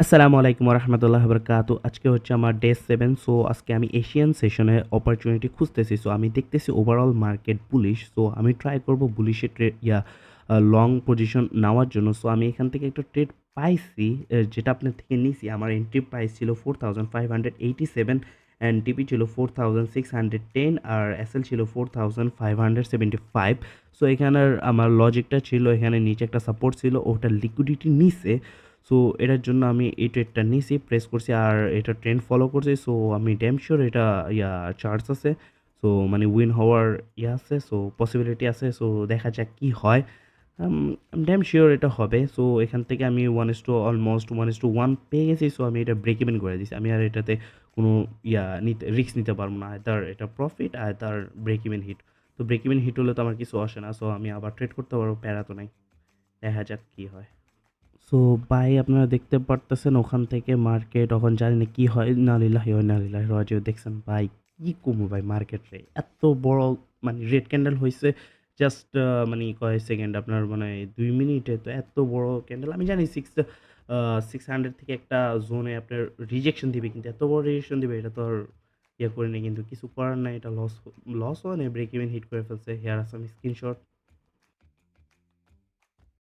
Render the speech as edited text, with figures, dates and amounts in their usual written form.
আসসালামু আলাইকুম ওয়া বারাকাতু। আজকে হচ্ছে আমার ডে 7। সো আজকে আমি এশিয়ান সেশনে অপরচুনিটি খুঁজতেছি। সো আমি দেখতেছি ওভারঅল মার্কেট বুলিশ। সো আমি ট্রাই করব বুলিশে লং পজিশন নেওয়ার জন্য। সো আমি এখান থেকে একটা ট্রেড পাইছি, যেটা আপনার থেকে নিছি। আমার এন্ট্রি প্রাইস ছিল 4587 অ্যান্ড টিপি ছিল 4610 আর এসএল ছিল 4575। সো এখানের আমার লজিকটা ছিল এখানে নিচে একটা সাপোর্ট ছিল, ওটার লিকুইডিটি নিছে। সো এটার জন্য আমি এই ট্রেডটা নিছি, প্রেস করছি আর এটা ট্রেন্ড ফলো করছি। সো আমি ড্যাম শিওর এটা চান্স আছে। সো মানে উইন হওয়ার আছে, সো পসিবিলিটি আছে। সো দেখা যাক কি হয়। ড্যাম শিওর এটা হবে। সো এখান থেকে আমি অলমোস্ট 1:1 পেয়ে গেছি। সো আমি এটা ব্রেক ইভেন করে দিছি। আমি আর এটাতে কোনো রিস্ক নিতে পারবো না। আইদার এটা profit, either break even hit. তো ব্রেক ইভেন হিট হলে তো আমার কিছু আসে না। সো আমি আবার ট্রেড করতে পারবো, প্যারা তো নাই। দেখা যাক কি হয়। সো ভাই আপনারা দেখতে পারতেছেন ওখান থেকে মার্কেট এখন জানি না কি হয়। ইন্না লিল্লাহি ওয়া ইন্না ইলাইহি রাজিউন। দেখছেন ভাই, কি কমু ভাই মার্কেট রে এত বড় মানে রেড ক্যান্ডেল হয়েছে জাস্ট মানে কয় সেকেন্ড আপনার মানে 2 মিনিটে। তো এত বড় ক্যান্ডেল আমি জানি 600 থেকে একটা জোনে আপনার রিজেকশন দিবে, কিন্তু এত বড় রিজেকশন দিবে এটা তো আর করিনি, কিন্তু কিছু করার নাই। এটা লস হয় না, ব্রেক ইভেন হিট করে ফেলছে। হেয়ার আছে আমি স্ক্রিনশট।